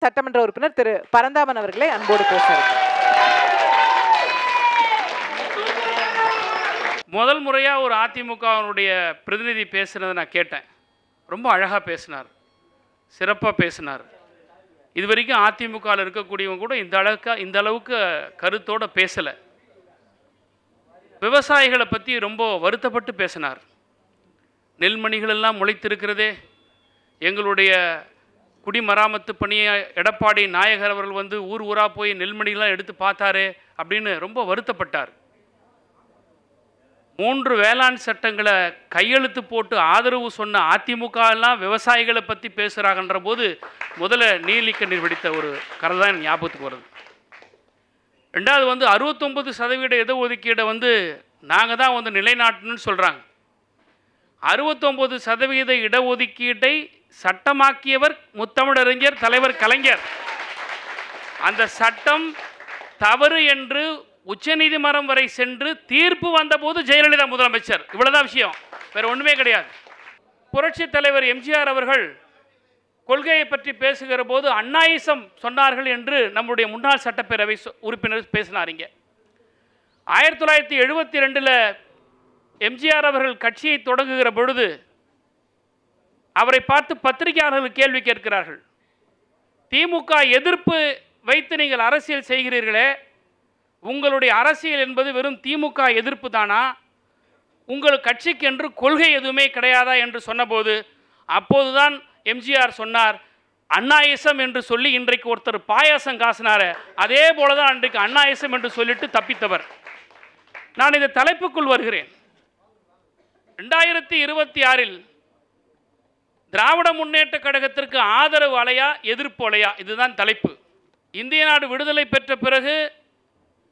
சட்டமன்ற உறுப்பினர் திரு பரந்தாமன் அவர்களை அன்போடு பேசுகிறார். முதல் முறையாக ஒரு அதிமுகவினுடைய பிரதிநிதி பேசுனதை நான் கேட்டேன். ரொம்ப அழகாக பேசினார், சிறப்பாக பேசினார். இது வரைக்கும் அதிமுகவில் இருக்கக்கூடியவங்க கூட இந்த அளவுக்கு கருத்தோடு பேசலை. விவசாயிகளை பற்றி ரொம்ப வருத்தப்பட்டு பேசினார். நெல்மணிகள் எல்லாம் முளைத்திருக்கிறதே, எங்களுடைய குடிமராமத்து பணியை எடப்பாடி நாயகர் அவர்கள் வந்து ஊர் ஊராக போய் நெல்மணிகள்லாம் எடுத்து பார்த்தாரு அப்படின்னு ரொம்ப வருத்தப்பட்டார். 3 வேளாண் சட்டங்களை கையெழுத்து போட்டு ஆதரவு சொன்ன அதிமுக எல்லாம் விவசாயிகளை பற்றி பேசுகிறாங்கன்ற போது முதல்ல நீலிக்கண்ணீர் வெடித்த ஒரு கதை தான் ஞாபகத்துக்கு வருது. ரெண்டாவது வந்து 69% இடஒதுக்கீடை வந்து நாங்கள் தான் வந்து நிலைநாட்டணும்னு சொல்கிறாங்க. 69% இடஒதுக்கீட்டை சட்டமாக்கியவர் முத்தமிழறிஞர் தலைவர் கலைஞர். அந்த சட்டம் தவறு என்று உச்சநீதிமன்றம் வரை சென்று தீர்ப்பு வந்தபோது ஜெயலலிதா முதலமைச்சர். இவ்வளவுதான் விஷயம், வேற ஒன்றுமே கிடையாது. புரட்சி தலைவர் எம்ஜிஆர் அவர்கள் கொள்கையை பற்றி பேசுகிற போது அண்ணாயிசம் சொன்னார்கள் என்று நம்முடைய முன்னாள் சட்டப்பேரவை உறுப்பினர் பேசினாருங்க. 1972 எம்ஜிஆர் அவர்கள் கட்சியை தொடங்குகிற பொழுது அவரை பார்த்து பத்திரிகையாளர்கள் கேள்வி கேட்கிறார்கள். திமுக எதிர்ப்பு வைத்து நீங்கள் அரசியல் செய்கிறீர்களே, உங்களுடைய அரசியல் என்பது வெறும் திமுக எதிர்ப்பு தானா, உங்கள் கட்சிக்கு என்று கொள்கை எதுவுமே கிடையாதா என்று சொன்னபோது அப்போதுதான் எம்ஜிஆர் சொன்னார், அண்ணாயிசம் என்று சொல்லி இன்றைக்கு ஒருத்தர் பாயாசம் காசினார அதே போலதான் அன்றைக்கு அண்ணாயிசம் என்று சொல்லிட்டு தப்பித்தவர். நான் இந்த தலைப்புக்குள் வருகிறேன். 2026 திராவிட முன்னேற்ற கழகத்திற்கு ஆதரவு அலையா எதிர்ப்பு அலையா, இதுதான் தலைப்பு. இந்திய நாடு விடுதலை பெற்ற பிறகு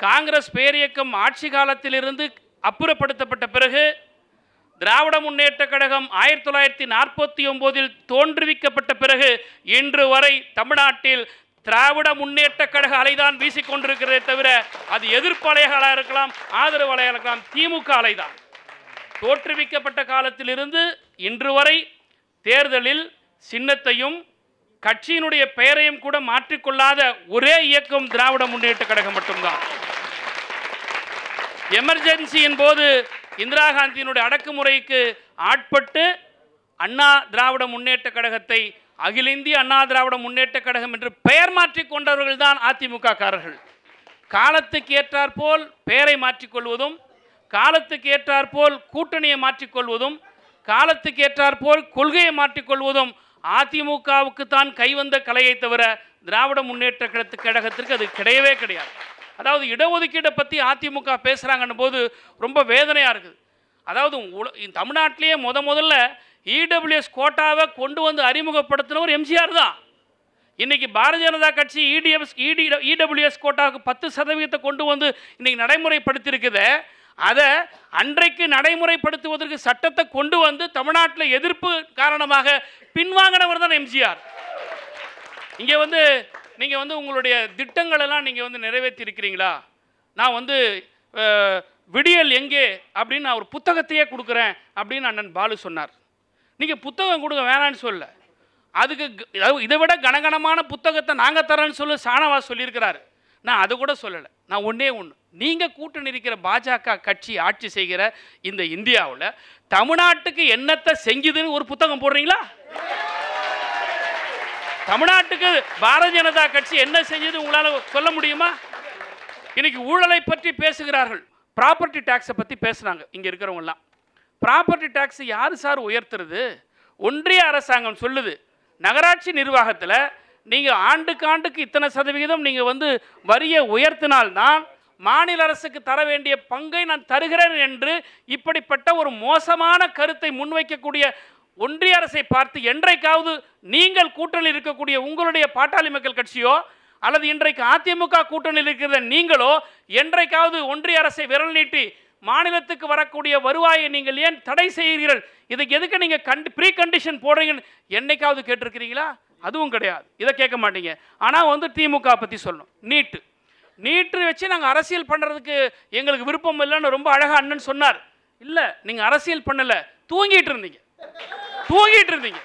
காங்கிரஸ் பேரியக்கம் ஆட்சி காலத்திலிருந்து அப்புறப்படுத்தப்பட்ட பிறகு திராவிட முன்னேற்ற கழகம் 1949 தோன்றுவிக்கப்பட்ட பிறகு இன்று வரை தமிழ்நாட்டில் திராவிட முன்னேற்ற கழக அலைதான் வீசிக்கொண்டிருக்கிறதே தவிர அது எதிர்ப்பு அலைகளாக இருக்கலாம், ஆதரவு அலையாக இருக்கலாம், திமுக அலைதான். தோற்றுவிக்கப்பட்ட காலத்திலிருந்து இன்று வரை தேர்தலில் சின்னத்தையும் கட்சியினுடைய பெயரையும் கூட மாற்றிக்கொள்ளாத ஒரே இயக்கம் திராவிட முன்னேற்ற கழகம் மட்டும்தான். எமர்ஜென்சியின் போது இந்திரா காந்தியினுடைய அடக்குமுறைக்கு ஆட்பட்டு அண்ணா திராவிட முன்னேற்ற கழகத்தை அகில இந்திய அண்ணா திராவிட முன்னேற்ற கழகம் என்று பெயர் மாற்றிக் கொண்டவர்கள் தான் அதிமுக காரர்கள். காலத்துக்கு ஏற்றாற்போல் பெயரை மாற்றிக்கொள்வதும், காலத்துக்கு ஏற்றாற்போல் கூட்டணியை மாற்றிக்கொள்வதும், காலத்துக்கு ஏற்றாற்போல் கொள்கையை மாற்றிக்கொள்வதும் அதிமுகவுக்கு தான் கைவந்த கலையை தவிர திராவிட முன்னேற்ற கழகத்திற்கு அது கிடையவே கிடையாது. அதாவது இடஒதுக்கீட்டை பற்றி அதிமுக பேசுகிறாங்கன்னு போது ரொம்ப வேதனையாக இருக்குது. அதாவது தமிழ்நாட்டிலேயே முதல்ல இடபிள்யூஎஸ் கோட்டாவை கொண்டு வந்து அறிமுகப்படுத்தினவர் எம்ஜிஆர் தான். இன்றைக்கி பாரதிய ஜனதா கட்சி இடபிள்யூஎஸ் கோட்டாவுக்கு 10% கொண்டு வந்து இன்றைக்கி நடைமுறைப்படுத்தியிருக்குது. அதை அன்றைக்கு நடைமுறைப்படுத்துவதற்கு சட்டத்தை கொண்டு வந்து தமிழ்நாட்டில் எதிர்ப்பு காரணமாக பின்வாங்கினவர் தான் எம்ஜிஆர். இங்கே வந்து நீங்கள் வந்து உங்களுடைய திட்டங்களெல்லாம் நீங்கள் வந்து நிறைவேற்றி இருக்கிறீங்களா, நான் வந்து விடியல் எங்கே அப்படின்னு நான் ஒரு புத்தகத்தையே கொடுக்குறேன் அப்படின்னு அண்ணன் பாலு சொன்னார். நீங்கள் புத்தகம் கொடுக்க வேணான்னு சொல்ல, அதுக்கு இதை விட கனகனமான புத்தகத்தை நாங்கள் தரேன்னு சொல்லி சாணவாஸ் சொல்லியிருக்கிறாரு. நான் அது கூட சொல்லலை. நான் ஒன்றே ஒன்று, நீங்கள் கூட்டணி இருக்கிற பாஜக கட்சி ஆட்சி செய்கிற இந்த இந்தியாவில் தமிழ்நாட்டுக்கு என்னத்தை செஞ்சுதுன்னு ஒரு புத்தகம் போடுறீங்களா? தமிழ்நாட்டுக்கு பாரதிய ஜனதா கட்சி என்ன செஞ்சது உங்களால் சொல்ல முடியுமா? இன்னைக்கு ஊழலை பற்றி பேசுகிறார்கள், ப்ராப்பர்ட்டி டேக்ஸை பற்றி பேசுகிறாங்க. இங்கே இருக்கிறவங்கலாம் ப்ராப்பர்ட்டி டேக்ஸ் யார் சார் உயர்த்துறது? ஒன்றிய அரசாங்கம் சொல்லுது, நகராட்சி நிர்வாகத்தில் நீங்கள் ஆண்டுக்கு இத்தனை சதவிகிதம் நீங்கள் வந்து வரியை உயர்த்தினால்தான் மாநில அரசுக்கு தர வேண்டிய பங்கை நான் தருகிறேன் என்று இப்படிப்பட்ட ஒரு மோசமான கருத்தை முன்வைக்கக்கூடிய ஒன்றிய அரசை பார்த்து என்றைக்காவது நீங்கள் கூட்டணியில் இருக்கக்கூடிய உங்களுடைய பாட்டாளி மக்கள் கட்சியோ அல்லது இன்றைக்கு அதிமுக கூட்டணியில் இருக்கிற நீங்களோ என்றைக்காவது ஒன்றிய அரசை விரல் நீட்டி மாநிலத்துக்கு வரக்கூடிய வருவாயை நீங்கள் ஏன் தடை செய்கிறீர்கள், இதுக்கு எதுக்கு நீங்கள் ப்ரீ கண்டிஷன் போடுறீங்கன்னு என்னைக்காவது கேட்டிருக்கிறீங்களா? அதுவும் கிடையாது. இதை கேட்க மாட்டீங்க. ஆனால் வந்து திமுக பற்றி சொல்லணும். நீட்டு வச்சு நாங்கள் அரசியல் பண்ணுறதுக்கு எங்களுக்கு விருப்பம் இல்லைன்னு ரொம்ப அழகாக அண்ணன் சொன்னார். இல்லை, நீங்கள் அரசியல் பண்ணலை, தூங்கிட்டு இருந்தீங்க.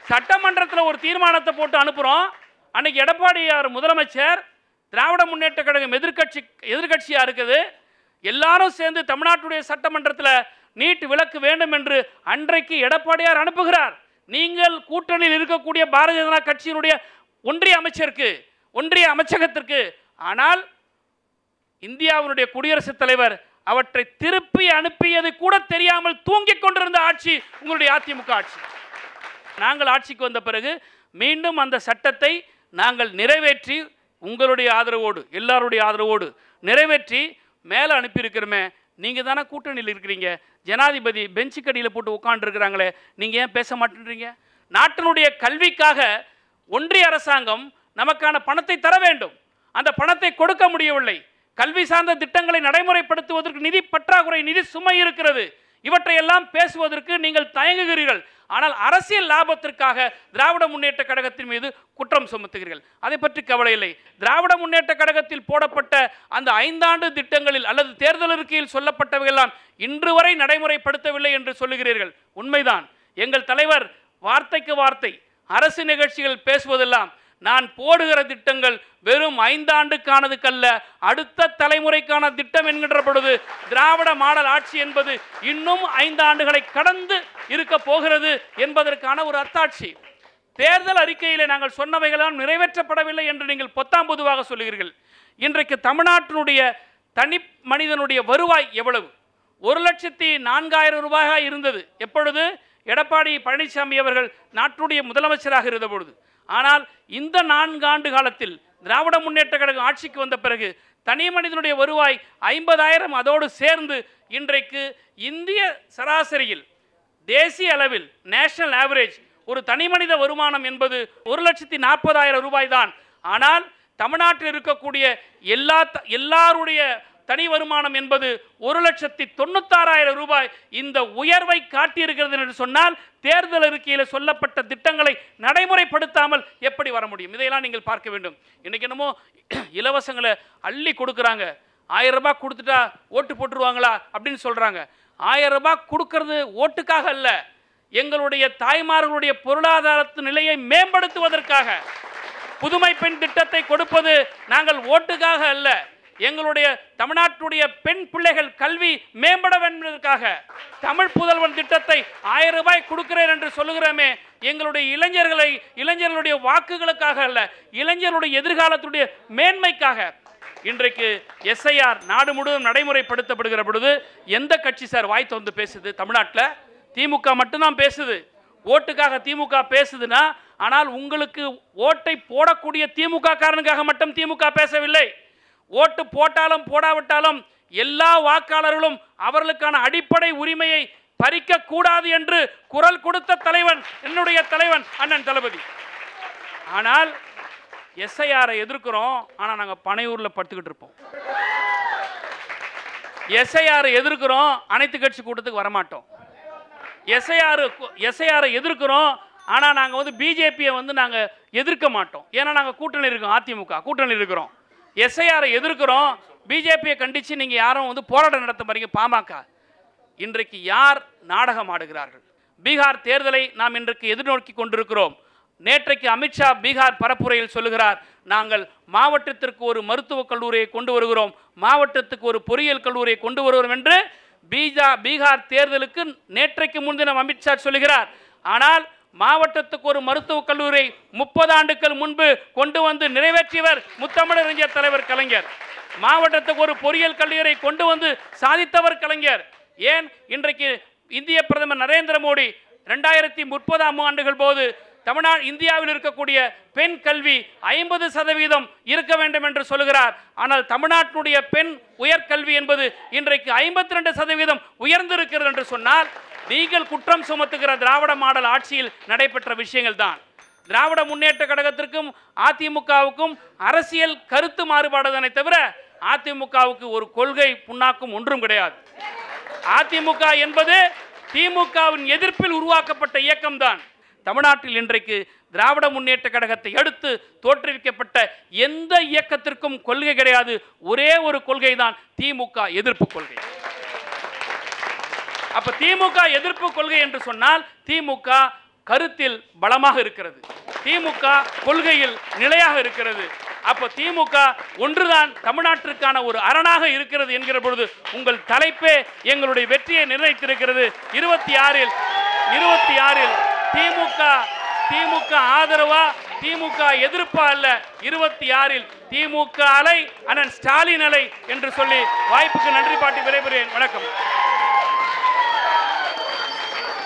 சட்டமன்றத்தில் ஒரு தீர்மானத்தை போட்டு அனுப்புகிறோம், அன்னைக்கு எடப்பாடியார் முதலமைச்சர், திராவிட முன்னேற்ற கழகம் எதிர்கட்சியாக இருக்குது, எல்லாரும் சேர்ந்து தமிழ்நாட்டுடைய சட்டமன்றத்தில் நீட் விலக்கு வேண்டும் என்று அன்றைக்கு எடப்பாடியார் அனுப்புகிறார். நீங்கள் கூட்டணியில் இருக்கக்கூடிய பாரதிய ஜனதா கட்சியினுடைய ஒன்றிய அமைச்சகத்திற்கு. ஆனால் இந்தியாவினுடைய குடியரசுத் தலைவர் அவற்றை திருப்பி அனுப்பியது கூட தெரியாமல் தூங்கிக் கொண்டிருந்த ஆட்சி உங்களுடைய அதிமுக ஆட்சி. நாங்கள் ஆட்சிக்கு வந்த பிறகு மீண்டும் அந்த சட்டத்தை நாங்கள் நிறைவேற்றி உங்களுடைய ஆதரவோடு, எல்லாருடைய ஆதரவோடு நிறைவேற்றி மேலே அனுப்பியிருக்கிறோமே. நீங்கள் தானே கூட்டணியில் இருக்கிறீங்க, ஜனாதிபதி பெஞ்சுக்கடியில் போட்டு உட்காந்துருக்கிறாங்களே, நீங்கள் ஏன் பேச மாட்டேன்றீங்க? நாட்டினுடைய கல்விக்காக ஒன்றிய அரசாங்கம் நமக்கான பணத்தை தர வேண்டும், அந்த பணத்தை கொடுக்க முடியவில்லை. கல்வி சார்ந்த திட்டங்களை நடைமுறைப்படுத்துவதற்கு நிதி பற்றாக்குறை, நிதி சுமை இருக்கிறது. இவற்றையெல்லாம் பேசுவதற்கு நீங்கள் தயங்குகிறீர்கள். ஆனால் அரசியல் லாபத்திற்காக திராவிட முன்னேற்ற கழகத்தின் மீது குற்றம் சுமத்துகிறீர்கள். அதை பற்றி கவலை இல்லை. திராவிட முன்னேற்ற கழகத்தில் போடப்பட்ட அந்த 5 ஆண்டு திட்டங்களில் அல்லது தேர்தல் அறிக்கையில் சொல்லப்பட்டவையெல்லாம் இன்று வரை நடைமுறைப்படுத்தவில்லை என்று சொல்லுகிறீர்கள். உண்மைதான். எங்கள் தலைவர் வார்த்தைக்கு வார்த்தை அரசு நிகழ்ச்சிகள் பேசுவதெல்லாம் நான் போடுகிற திட்டங்கள் வெறும் 5 ஆண்டுக்கானதுக்கல்ல, அடுத்த தலைமுறைக்கான திட்டம் என்கின்ற பொழுது திராவிட மாடல் ஆட்சி என்பது இன்னும் 5 ஆண்டுகளை கடந்து இருக்க போகிறது என்பதற்கான ஒரு அத்தாட்சி. தேர்தல் அறிக்கையிலே நாங்கள் சொன்னவைகளாம் நிறைவேற்றப்படவில்லை என்று நீங்கள் பொத்தாம் பொதுவாக சொல்லுகிறீர்கள். இன்றைக்கு தமிழ்நாட்டினுடைய தனி மனிதனுடைய வருவாய் எவ்வளவு? 1,04,000 ரூபாயாக இருந்தது எப்பொழுது? எடப்பாடி பழனிசாமி அவர்கள் நாட்டுடைய முதலமைச்சராக இருந்த பொழுது. ஆனால் இந்த 4 ஆண்டு காலத்தில் திராவிட முன்னேற்ற கழகம் ஆட்சிக்கு வந்த பிறகு தனி மனிதனுடைய வருவாய் 50,000 அதோடு சேர்ந்து இன்றைக்கு இந்திய சராசரியில், தேசிய அளவில், நேஷனல் ஆவரேஜ் ஒரு தனி மனித வருமானம் என்பது 1,40,000 ரூபாய் தான். ஆனால் தமிழ்நாட்டில் இருக்கக்கூடிய எல்லாருடைய தனி வருமானம் என்பது 1,96,000 ரூபாய். இந்த உயர்வை காட்டியிருக்கிறது என்று சொன்னால் தேர்தல் அறிக்கையில் சொல்லப்பட்ட திட்டங்களை நடைமுறைப்படுத்தாமல் எப்படி வர முடியும்? இதையெல்லாம் நீங்கள் பார்க்க வேண்டும். இன்னைக்கு என்னமோ இலவசங்களை அள்ளி கொடுக்குறாங்க, 1000 ரூபாய் கொடுத்துட்டா ஓட்டு போட்டுருவாங்களா அப்படின்னு சொல்றாங்க. 1000 ரூபாய் கொடுக்கறது ஓட்டுக்காக அல்ல, எங்களுடைய தாய்மார்களுடைய பொருளாதாரத்து நிலையை மேம்படுத்துவதற்காக. புதுமை பெண் திட்டத்தை கொடுப்பது நாங்கள் ஓட்டுக்காக அல்ல, எங்களுடைய தமிழ்நாட்டுடைய பெண் பிள்ளைகள் கல்வி மேம்பட என்பதற்காக. தமிழ் புதல்வன் திட்டத்தை 1000 ரூபாய் கொடுக்கிறேன் என்று சொல்லுகிறோமே, எங்களுடைய இளைஞர்களுடைய வாக்குகளுக்காக அல்ல, இளைஞர்களுடைய எதிர்காலத்துடைய மேன்மைக்காக. இன்றைக்கு எஸ்ஐஆர் நாடு முழுவதும் நடைமுறைப்படுத்தப்படுகிற பொழுது எந்த கட்சி சார் வாய் திறந்து பேசுது? தமிழ்நாட்டில் திமுக மட்டும்தான் பேசுது. ஓட்டுக்காக திமுக பேசுதுன்னா, ஆனால் உங்களுக்கு ஓட்டை போடக்கூடிய திமுக காரனுக்காக மட்டும் திமுக பேசவில்லை. ஓட்டு போட்டாலும் போடாவிட்டாலும் எல்லா வாக்காளர்களும் அவர்களுக்கான அடிப்படை உரிமையை பறிக்க கூடாது என்று குரல் கொடுத்த தலைவன் என்னுடைய தலைவன் அண்ணன் தளபதி. ஆனால் எஸ்ஐஆரை எதிர்க்கிறோம், ஆனால் நாங்கள் பனையூரில் படுத்துக்கிட்டு இருப்போம். எஸ்ஐஆரை எதிர்க்கிறோம், அனைத்து கட்சி கூட்டத்துக்கு வரமாட்டோம். எஸ்ஐஆரை எதிர்க்கிறோம், ஆனால் நாங்கள் பிஜேபியை நாங்கள் எதிர்க்க மாட்டோம். ஏன்னா நாங்கள் கூட்டணி இருக்கோம், அதிமுக கூட்டணி இருக்கிறோம். எஸ்ஐஆரை எதிர்க்கிறோம், பிஜேபியை கண்டித்து நீங்கள் யாரும் போராட்டம் நடத்த பாருங்க. பாமக இன்றைக்கு யார் நாடகம் ஆடுகிறார்கள்? பீகார் தேர்தலை நாம் இன்றைக்கு எதிர்நோக்கி கொண்டிருக்கிறோம். நேற்றைக்கு அமித்ஷா பீகார் பரப்புரையில் சொல்லுகிறார், நாங்கள் மாவட்டத்திற்கு ஒரு மருத்துவக் கல்லூரியை கொண்டு வருகிறோம், மாவட்டத்துக்கு ஒரு பொறியியல் கல்லூரியை கொண்டு வருகிறோம் என்று பீகார் தேர்தலுக்கு நேற்றைக்கு முன்தினம் அமித்ஷா சொல்லுகிறார். ஆனால் மாவட்டத்துக்கு ஒரு மருத்துவக் கல்லூரி 30 ஆண்டுகள் முன்பு கொண்டு வந்து நிறைவேற்றியவர் முத்தமிழறிஞர் தலைவர் கலைஞர். மாவட்டத்துக்கு ஒரு பொறியியல் கல்லூரியை கொண்டு வந்து சாதித்தவர் கலைஞர். ஏன் இன்றைக்கு இந்திய பிரதமர் நரேந்திர மோடி 2030ஆம் ஆண்டுகள் போது இந்தியாவில் இருக்கக்கூடிய பெண் கல்வி 50% இருக்க வேண்டும் என்று சொல்கிறார். ஆனால் தமிழ்நாட்டினுடைய பெண் உயர்கல்வி என்பது இன்றைக்கு 52% உயர்ந்திருக்கிறது என்று சொன்னால் நீங்கள் குற்றம் சுமத்துகிற திராவிட மாடல் ஆட்சியில் நடைபெற்ற விஷயங்கள் தான். திராவிட முன்னேற்ற கழகத்திற்கும் அதிமுகவுக்கும் அரசியல் கருத்து மாறுபாடுதனை தவிர அதிமுகவுக்கு ஒரு கொள்கை புண்ணாக்கும் ஒன்றும் கிடையாது. அதிமுக என்பது திமுகவின் எதிர்ப்பில் உருவாக்கப்பட்ட இயக்கம்தான். தமிழ்நாட்டில் இன்றைக்கு திராவிட முன்னேற்ற கழகத்தை அடுத்து தோற்றுவிக்கப்பட்ட எந்த இயக்கத்திற்கும் கொள்கை கிடையாது. ஒரே ஒரு கொள்கை தான் திமுக எதிர்ப்பு கொள்கை. அப்ப திமுக எதிர்ப்பு கொள்கை என்று சொன்னால் திமுக கருத்தில் பலமாக இருக்கிறது. திமுக கொள்கையில் நிலையாக இருக்கிறது. அப்போ திமுக ஒன்றுதான் தமிழ்நாட்டிற்கான ஒரு அரணாக இருக்கிறது என்கிற பொழுது உங்கள் தலைப்பே எங்களுடைய வெற்றியை நிர்ணயித்திருக்கிறது. 26 திமுக ஆதரவா திமுக எதிர்ப்பா அல்ல, 26 திமுக அலை அண்ணன் ஸ்டாலின் அலை என்று சொல்லி வாய்ப்புக்கு நன்றி பாட்டி விடைபெறுகிறேன். வணக்கம்.